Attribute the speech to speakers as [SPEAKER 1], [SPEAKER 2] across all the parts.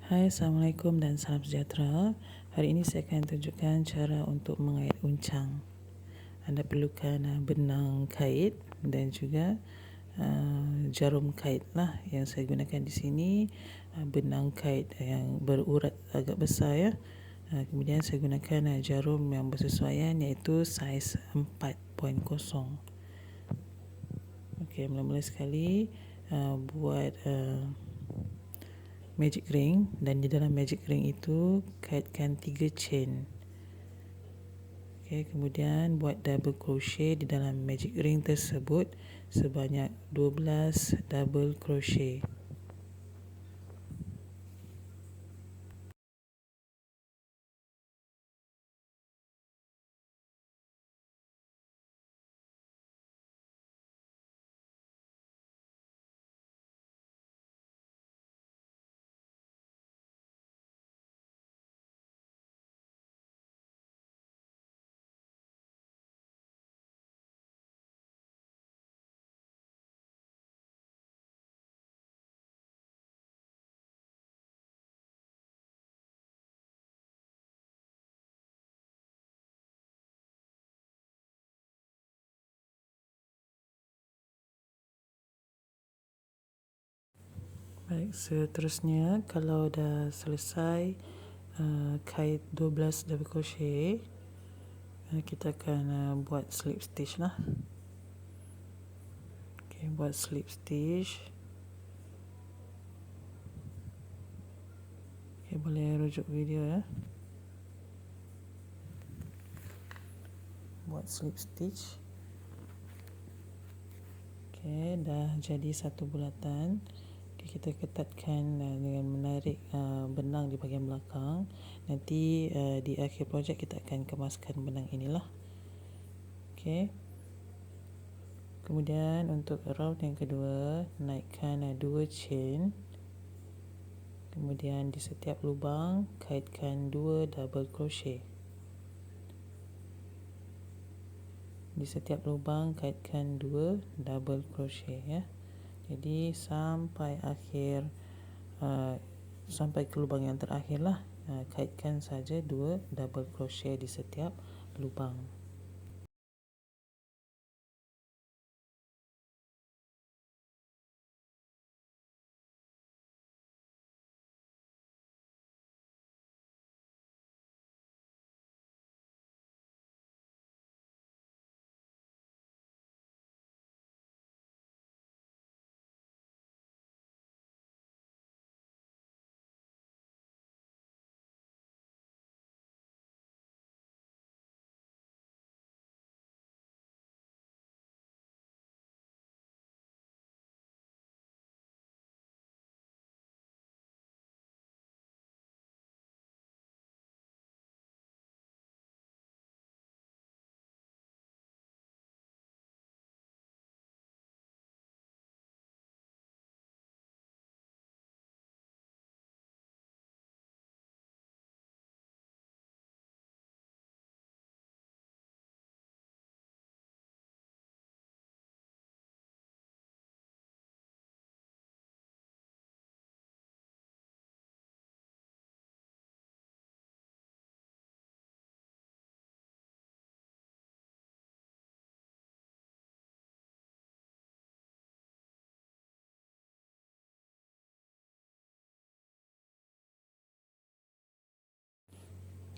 [SPEAKER 1] Hai, Assalamualaikum dan salam sejahtera. Hari ini saya akan tunjukkan cara untuk mengait uncang. Anda perlukan benang kait dan juga jarum kait lah. Yang saya gunakan di sini benang kait yang berurat agak besar ya. Kemudian saya gunakan jarum yang bersesuaian iaitu saiz 4.0. Okey, mula-mula sekali buat magic ring, dan di dalam magic ring itu kaitkan 3 chain. Okey, kemudian buat double crochet di dalam magic ring tersebut sebanyak 12 double crochet. Baik, seterusnya kalau dah selesai kait 12 double crochet, kita akan buat slip stitch lah. Okey, buat slip stitch. Okey, boleh rujuk video ya. Buat slip stitch. Okey, dah jadi satu bulatan. Okay, kita ketatkan dengan menarik benang di bahagian belakang. Nanti di akhir projek kita akan kemaskan benang inilah. Okey. Kemudian untuk round yang kedua, naikkan 2 chain. Kemudian di setiap lubang kaitkan 2 double crochet. Di setiap lubang kaitkan 2 double crochet ya. Jadi sampai akhir sampai ke lubang yang terakhir lah, kaitkan saja 2 double crochet di setiap lubang.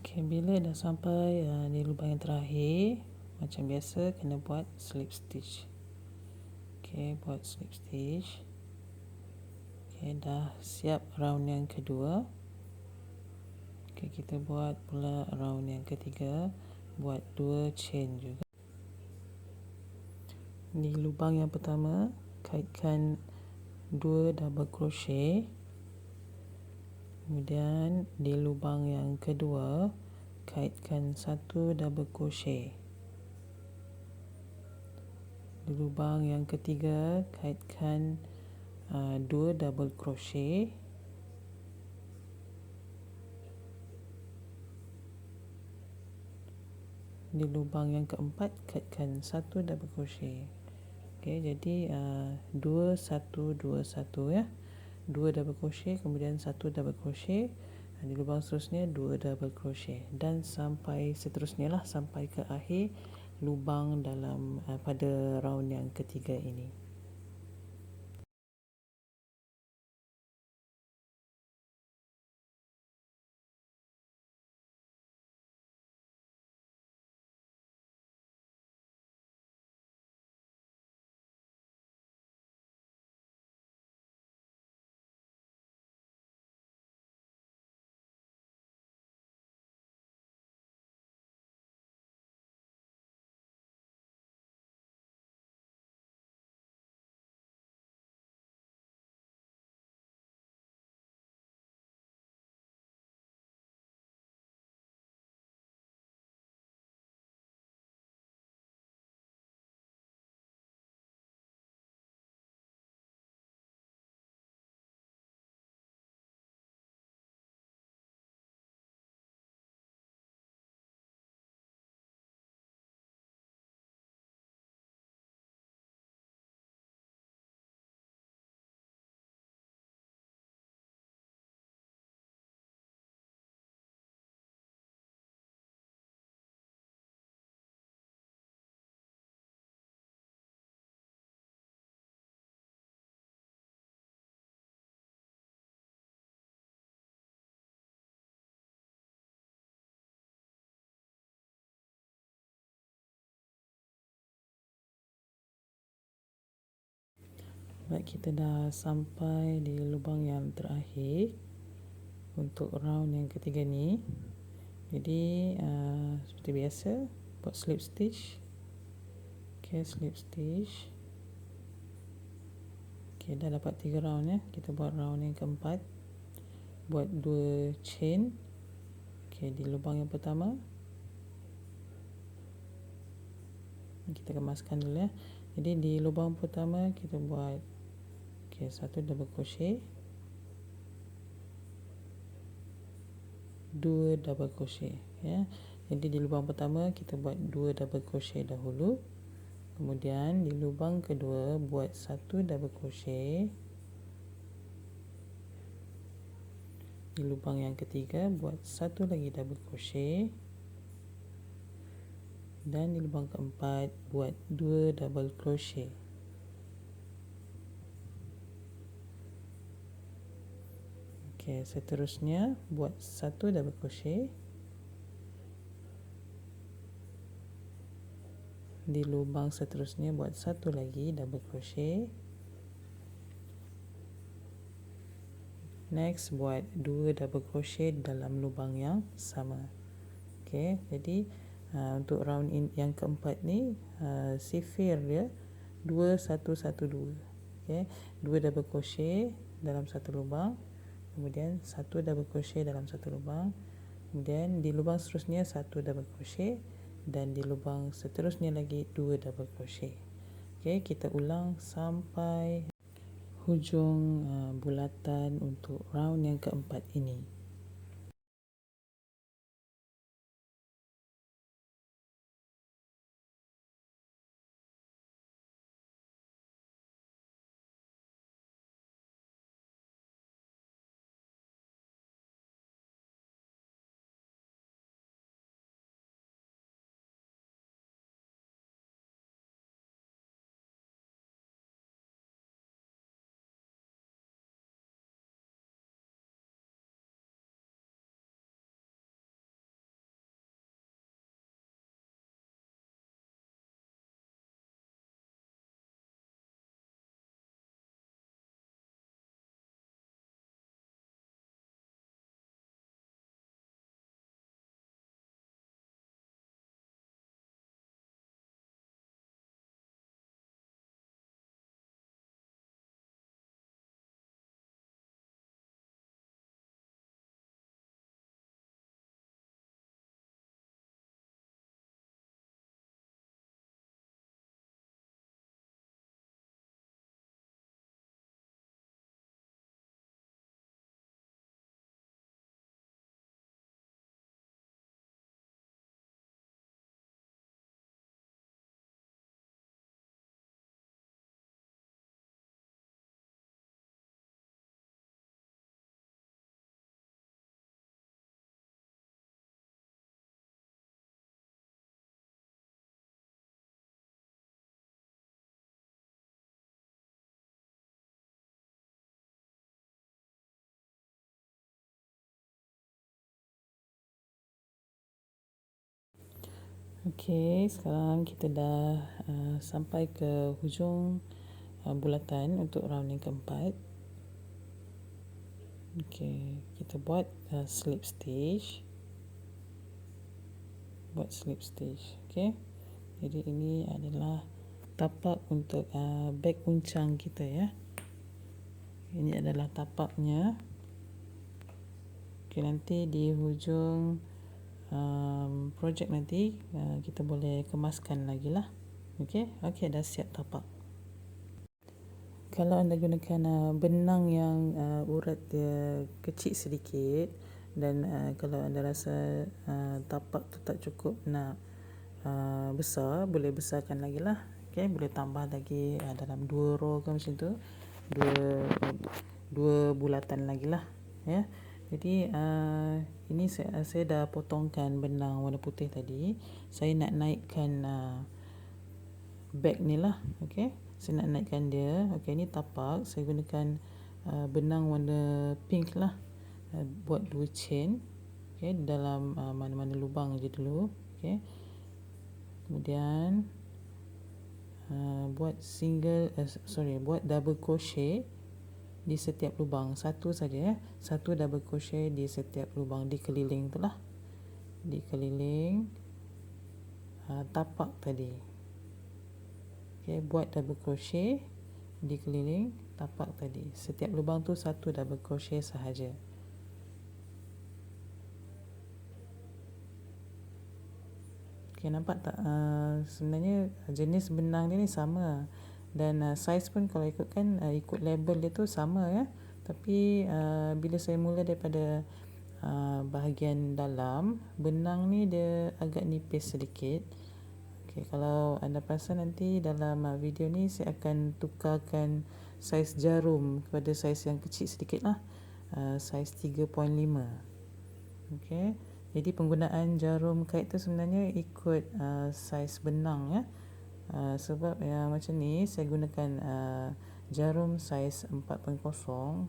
[SPEAKER 1] Okay, bila dah sampai di lubang yang terakhir, macam biasa kena buat slip stitch. Okay, buat slip stitch. Okay, dah siap round yang kedua. Okay, kita buat pula round yang ketiga. Buat 2 chain juga. Di lubang yang pertama, kaitkan 2 double crochet. Kemudian di lubang yang kedua, kaitkan 1 double crochet. Di lubang yang ketiga, kaitkan 2 double crochet. Di lubang yang keempat, kaitkan 1 double crochet. Okey, jadi 2 1 2 1 ya. 2 double crochet, kemudian 1 double crochet, di lubang seterusnya 2 double crochet, dan sampai seterusnya lah, sampai ke akhir lubang dalam pada round yang ketiga ini. Baik, kita dah sampai di lubang yang terakhir untuk round yang ketiga ni. Jadi seperti biasa, buat slip stitch. Okay, slip stitch. Okay, dah dapat 3 round ya. Kita buat round yang keempat. Buat 2 chain. Okay, di lubang yang pertama. Kita kemaskan dulu ya. Jadi di lubang pertama kita buat 1 double crochet, 2 double crochet ya. Jadi di lubang pertama kita buat 2 double crochet dahulu. Kemudian di lubang kedua buat 1 double crochet. Di lubang yang ketiga buat 1 lagi double crochet. Dan di lubang keempat buat 2 double crochet. Okey, seterusnya buat 1 double crochet. Di lubang seterusnya buat 1 lagi double crochet. Next buat 2 double crochet dalam lubang yang sama. Okey, jadi untuk round yang keempat ni sifir dia 2 1 1 2. Okey, 2 double crochet dalam satu lubang, kemudian 1 double crochet dalam satu lubang, kemudian di lubang seterusnya 1 double crochet, dan di lubang seterusnya lagi 2 double crochet. Okey, kita ulang sampai hujung bulatan untuk round yang keempat ini. Okey, sekarang kita dah sampai ke hujung bulatan untuk round yang keempat. Okey, kita buat slip stitch. Buat slip stitch. Okey. Jadi ini adalah tapak untuk beg uncang kita ya. Ini adalah tapaknya. Okey, nanti di hujung projek nanti kita boleh kemaskan lagi lah. Okey, okey, dah siap tapak. Kalau anda gunakan benang yang urat dia kecil sedikit dan kalau anda rasa tapak tu tak cukup nak besar, boleh besarkan lagi lah. Okay, boleh tambah lagi dalam 2 row ke macam tu, dua bulatan lagi lah ya. Jadi ini saya dah potongkan benang warna putih tadi. Saya nak naikkan bag ni lah. Okay, saya nak naikkan dia. Okay, ni tapak. Saya gunakan benang warna pink lah, buat 2 chain. Okay, dalam mana-mana lubang je dulu. Okay, kemudian buat buat double crochet di setiap lubang. Satu saja ya. Satu double crochet di setiap lubang di keliling tu lah. Di keliling tapak tadi. Okay, buat double crochet di keliling tapak tadi. Setiap lubang tu satu double crochet sahaja. Okay, nampak tak? Sebenarnya jenis benang dia ni sama. Dan saiz pun kalau ikutkan ikut label dia tu sama ya. Tapi bila saya mula daripada bahagian dalam, benang ni dia agak nipis sedikit. Okay, kalau anda perasan nanti dalam video ni saya akan tukarkan saiz jarum kepada saiz yang kecil sedikit lah, saiz 3.5. Okay, jadi penggunaan jarum kait tu sebenarnya ikut saiz benang ya. Sebab yang macam ni saya gunakan jarum saiz 4.0,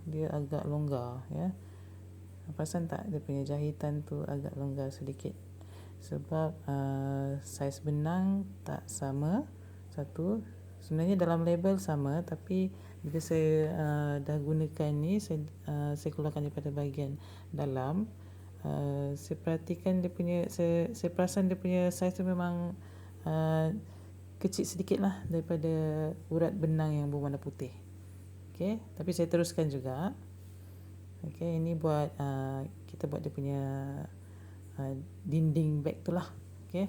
[SPEAKER 1] dia agak longgar ya. Perasan tak dia punya jahitan tu agak longgar sedikit. Sebab saiz benang tak sama. Satu, sebenarnya dalam label sama, tapi bila saya dah gunakan ni, saya keluarkan daripada bahagian dalam, saya perhatikan dia punya, saya perasan dia punya saiz tu memang kecil sedikit lah daripada urat benang yang berwarna putih. Okay, tapi saya teruskan juga. Okay, ini buat kita buat dia punya dinding bag tu lah. Okay.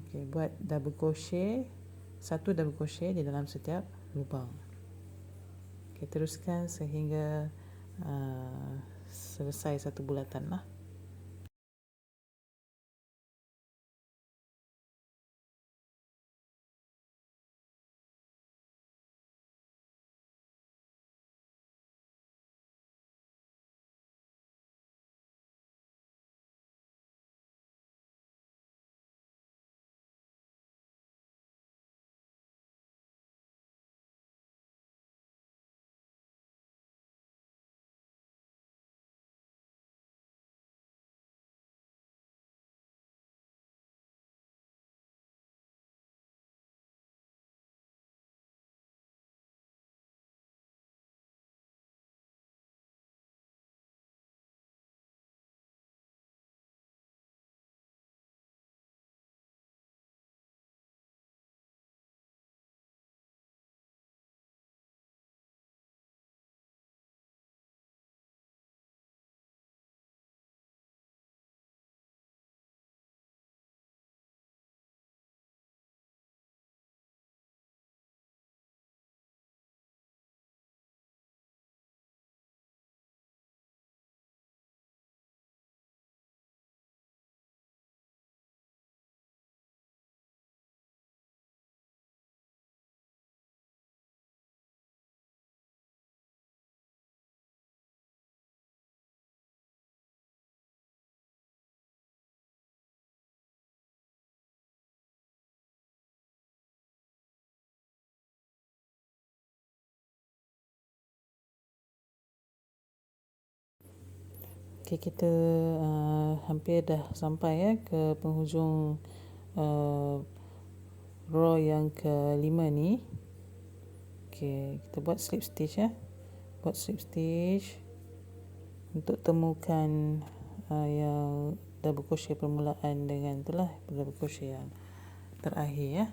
[SPEAKER 1] Okay, buat double crochet, satu double crochet di dalam setiap lubang. Okay, teruskan sehingga selesai satu bulatan lah. Okay, kita hampir dah sampai ya ke penghujung row yang kelima ni. Okay, kita buat slip stitch ya. Buat slip stitch untuk temukan yang double crochet permulaan dengan itulah double crochet yang terakhir ya.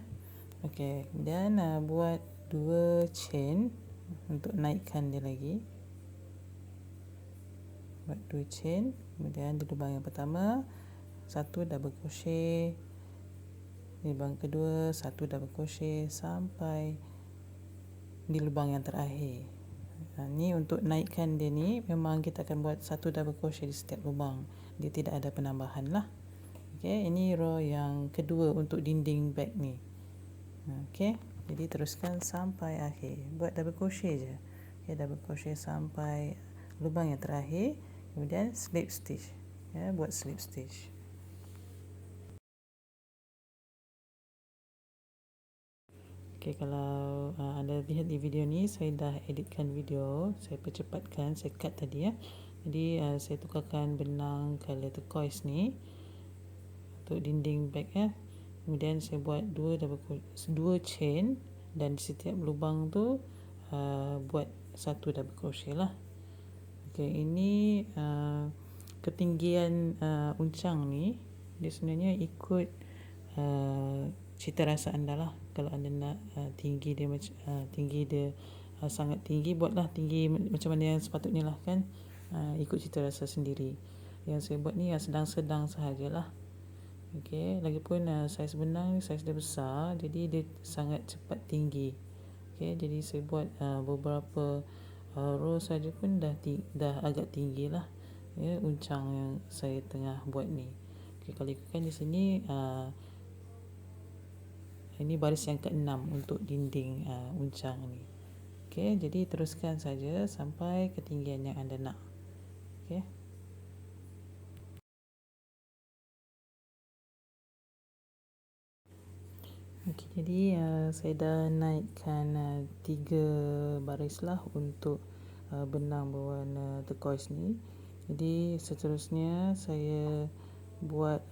[SPEAKER 1] Okay, kemudian buat 2 chain untuk naikkan dia lagi. Buat 2 chain, kemudian di lubang yang pertama 1 double crochet, di lubang kedua 1 double crochet sampai di lubang yang terakhir. Ni untuk naikkan dia ni memang kita akan buat 1 double crochet di setiap lubang. Dia tidak ada penambahan lah. Okay, ini row yang kedua untuk dinding bag ni. Okay, jadi teruskan sampai akhir. Buat double crochet je. Okay, double crochet sampai lubang yang terakhir. Kemudian slip stitch. Ya, buat slip stitch. Okay, kalau anda lihat di video ni, saya dah editkan video. Saya percepatkan, saya cut tadi ya. Jadi saya tukarkan benang color turquoise ni untuk dinding bag ya. Kemudian saya buat 2 chain dan di setiap lubang tu buat 1 double crochet lah. Okay, ini ketinggian uncang ni dia sebenarnya ikut cita rasa anda lah. Kalau anda nak tinggi dia sangat tinggi, buatlah tinggi macam mana yang sepatutnya lah kan. Ikut cita rasa sendiri. Yang saya buat ni sedang-sedang sahajalah. Okey, lagipun saiz benang ni saiz dia besar, jadi dia sangat cepat tinggi. Okey, jadi saya buat beberapa row saja pun dah agak tinggi lah. Ya, uncang yang saya tengah buat ni. Okey, kalau ikutkan di sini ini baris yang ke-6 untuk dinding uncang ni. Okey, jadi teruskan saja sampai ketinggian yang anda nak. Okey. Okey, jadi saya dah naikkan 3 baris lah untuk benang berwarna turquoise ni. Jadi seterusnya saya buat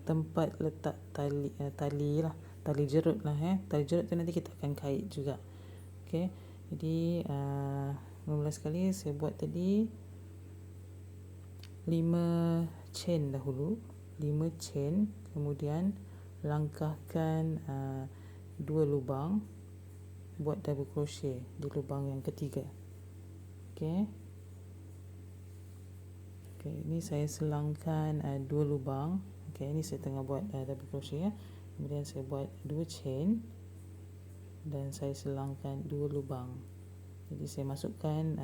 [SPEAKER 1] tempat letak tali lah, tali jerut lah tali jerut tu nanti kita akan kait juga. Okey, jadi mula sekali saya buat tadi 5 chain dahulu, 5 chain, kemudian langkahkan 2 lubang, buat double crochet di lubang yang ketiga. Okey. Okey, ini saya selangkan 2 lubang. Okey, ini saya tengah buat double crochet ya. Kemudian saya buat 2 chain dan saya selangkan 2 lubang. Jadi saya masukkan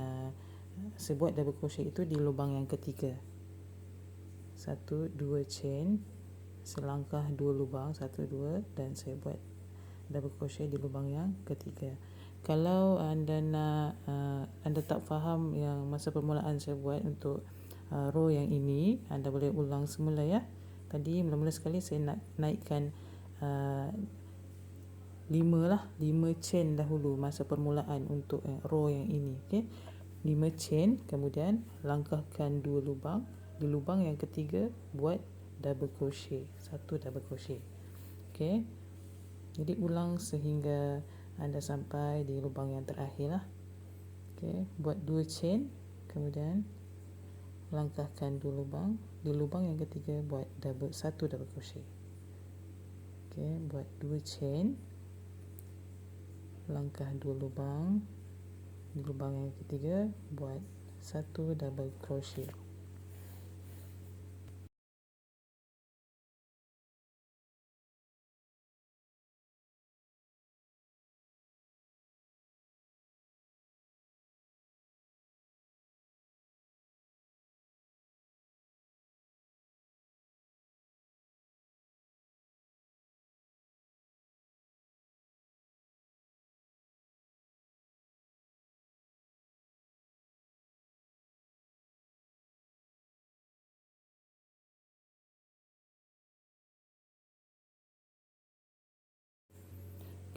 [SPEAKER 1] saya buat double crochet itu di lubang yang ketiga. 1 2 chain, selangkah 2 lubang, 1 2 dan saya buat double crochet di lubang yang ketiga. Kalau anda nak anda tak faham yang masa permulaan saya buat untuk row yang ini, anda boleh ulang semula ya. Tadi mula-mula sekali saya nak naikkan 5 chain dahulu masa permulaan untuk row yang ini. Okey, 5 chain, kemudian langkahkan 2 lubang, di lubang yang ketiga buat double crochet, 1 double crochet. Okey, jadi ulang sehingga anda sampai di lubang yang terakhir lah. Okey, buat 2 chain, kemudian langkahkan 2 lubang, di lubang yang ketiga buat 1 double crochet. Okey, buat 2 chain, langkah 2 lubang, di lubang yang ketiga buat 1 double crochet.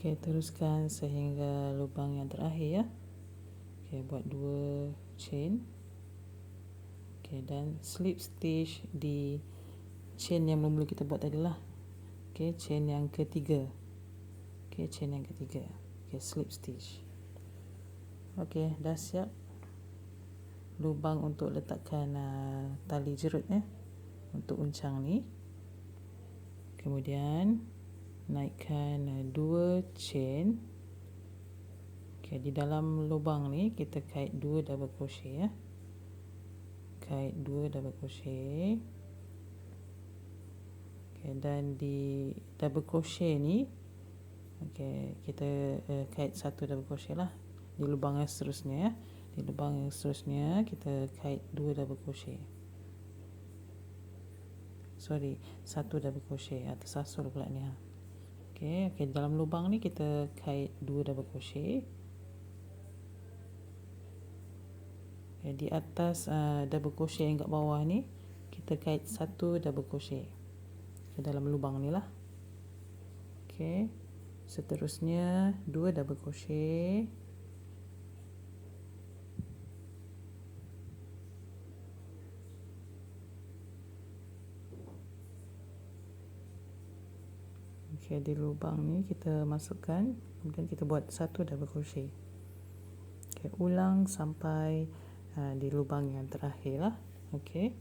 [SPEAKER 1] Okey, teruskan sehingga lubang yang terakhir ya. Okey, buat 2 chain. Okey, dan slip stitch di chain yang mula-mula kita buat tadi lah. Okey, chain yang ketiga. Okey, chain yang ketiga. Okey, slip stitch. Okey, dah siap lubang untuk letakkan tali jerut untuk uncang ni. Kemudian naikkan 2 chain. Okey, di dalam lubang ni kita kait 2 double crochet Kait 2 double crochet. Okey, dan di double crochet ni kita kait 1 double crochet lah. Di lubang yang seterusnya Di lubang yang seterusnya kita kait 2 double crochet. Sorry, 1 double crochet. Tersasul pula ni Okey, dalam lubang ni kita kait 2 double crochet. Di atas double crochet yang kat bawah ni kita kait 1 double crochet ke dalam lubang ni lah. Okey, seterusnya 2 double crochet. Okey, di lubang ni kita masukkan, kemudian kita buat 1 double crochet. Okey, ulang sampai di lubang yang terakhir lah. Okey.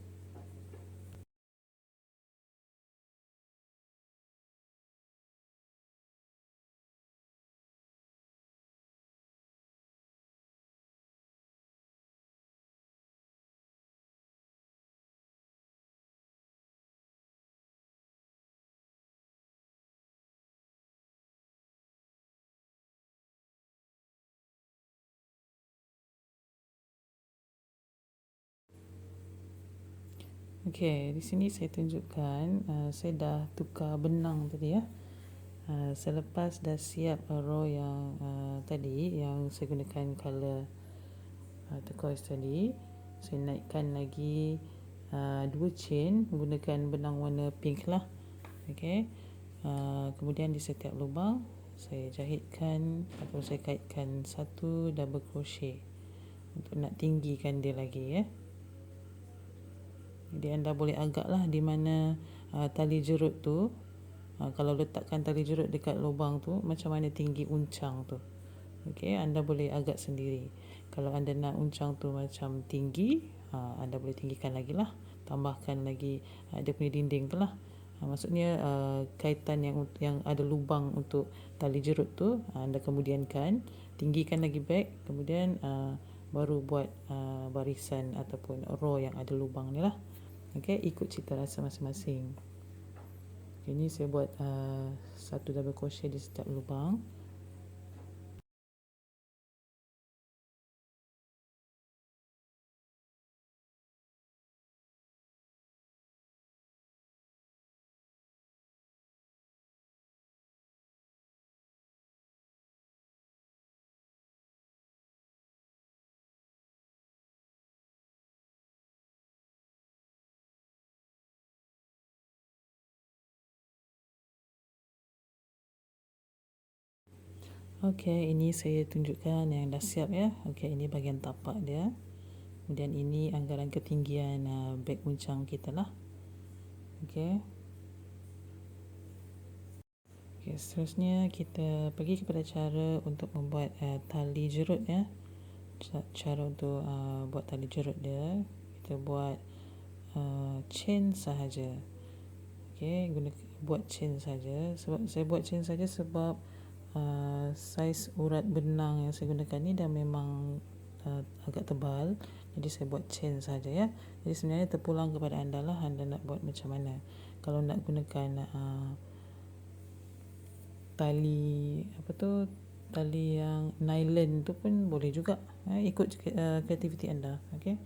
[SPEAKER 1] Okey, di sini saya tunjukkan saya dah tukar benang tadi selepas dah siap row yang tadi yang saya gunakan color turquoise tadi, saya naikkan lagi 2 chain menggunakan benang warna pink lah. Okey. Kemudian di setiap lubang saya jahitkan atau saya kaitkan 1 double crochet untuk nak tinggikan dia lagi Jadi anda boleh agak lah di mana tali jerut tu. Kalau letakkan tali jerut dekat lubang tu, macam mana tinggi uncang tu. Okey, anda boleh agak sendiri. Kalau anda nak uncang tu macam tinggi, anda boleh tinggikan lagi lah. Tambahkan lagi dia punya dinding tu lah. Maksudnya kaitan yang ada lubang untuk tali jerut tu, anda kemudiankan, tinggikan lagi back, kemudian baru buat barisan ataupun row yang ada lubang ni lah. Okey, ikut cita rasa masing-masing. Ini saya buat 1 double crochet di setiap lubang. Okey, ini saya tunjukkan yang dah siap Okey, ini bahagian tapak dia. Kemudian ini anggaran ketinggian beg uncang kita lah. Okey. Okey, seterusnya kita pergi kepada cara untuk membuat tali jerut Cara untuk buat tali jerut dia, kita buat chain sahaja. Okey, buat chain saja. Sebab saya buat chain saja sebab saiz urat benang yang saya gunakan ni dah memang agak tebal. Jadi saya buat chain saja Jadi sebenarnya terpulang kepada anda lah, anda nak buat macam mana. Kalau nak gunakan tali tali yang nylon tu pun boleh juga, ikut kreativiti anda. Okey.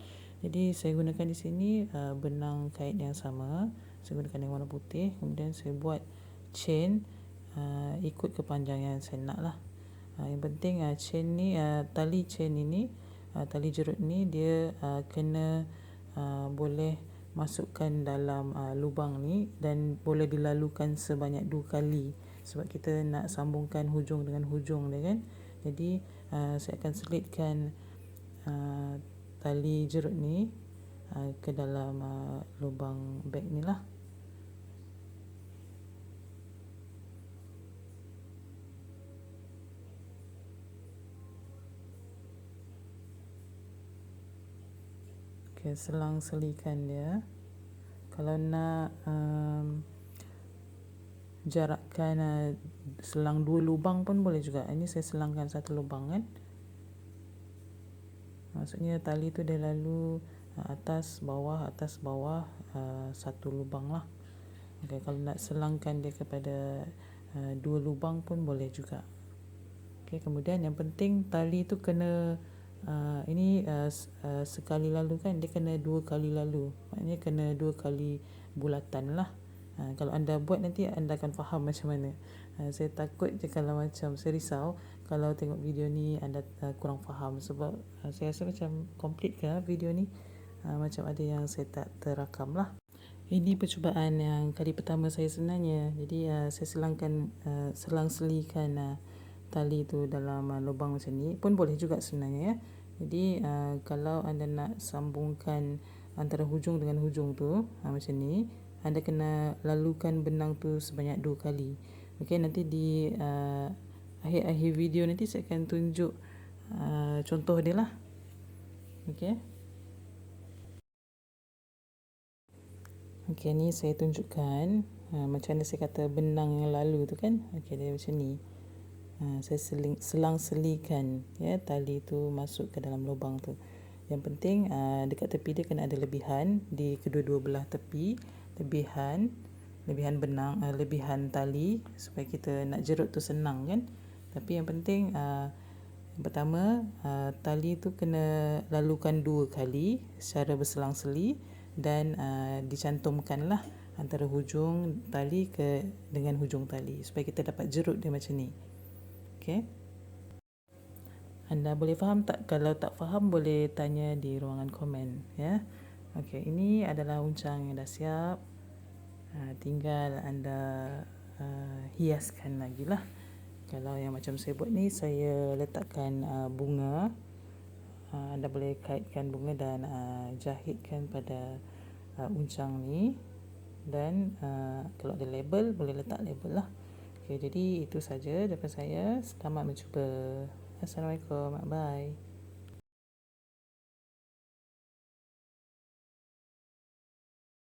[SPEAKER 1] Jadi saya gunakan di sini benang kait yang sama. Saya gunakan yang warna putih, kemudian saya buat chain ikut kepanjangan saya nak lah. Yang penting chain ni, tali chain ini, tali jerut ni dia kena boleh masukkan dalam lubang ni dan boleh dilalukan sebanyak 2 kali sebab kita nak sambungkan hujung dengan hujung dia kan. Jadi saya akan selitkan tali jerut ni ke dalam lubang beg ni lah. Okay, selang-selikan dia. Kalau nak jarakkan selang 2 lubang pun boleh juga. Ini saya selangkan 1 lubang kan. Maksudnya tali tu dia lalu atas bawah 1 lubang lah. Okay, kalau nak selangkan dia kepada 2 lubang pun boleh juga. Okay, kemudian yang penting tali tu kena ini sekali lalu kan, dia kena 2 kali lalu. Maknanya kena 2 kali bulatan lah. Kalau anda buat nanti anda akan faham macam mana. Saya takut je kalau macam saya risau kalau tengok video ni anda kurang faham, sebab saya rasa macam complete ke video ni, macam ada yang saya tak terakam lah. Ini percubaan yang kali pertama saya sebenarnya. Jadi saya selang-selikan tali tu dalam lubang macam ni pun boleh juga sebenarnya ya. Jadi kalau anda nak sambungkan antara hujung dengan hujung tu macam ni, anda kena lalukan benang tu sebanyak 2 kali. Okey, nanti di akhir-akhir video nanti saya akan tunjuk contoh dia lah. Okey. Okey, ni saya tunjukkan macam mana saya kata benang yang lalu tu kan. Okey, dia macam ni. Saya selang-selikan ya, tali tu masuk ke dalam lubang tu. Yang penting dekat tepi dia kena ada lebihan di kedua-dua belah tepi, lebihan benang, lebihan tali supaya kita nak jerut tu senang kan. Tapi yang penting yang pertama tali tu kena lalukan 2 kali secara berselang-seli dan dicantumkanlah antara hujung tali dengan hujung tali supaya kita dapat jerut dia macam ni. Okey. Anda boleh faham tak? Kalau tak faham boleh tanya di ruangan komen ya. Okey, ini adalah uncang yang dah siap. Tinggal anda hiaskan lagi lah. Kalau yang macam saya buat ni, saya letakkan bunga. Anda boleh kaitkan bunga dan jahitkan pada uncang ni. Dan kalau ada label, boleh letak label lah. Okay, jadi itu saja daripada saya. Selamat mencuba. Assalamualaikum. Bye.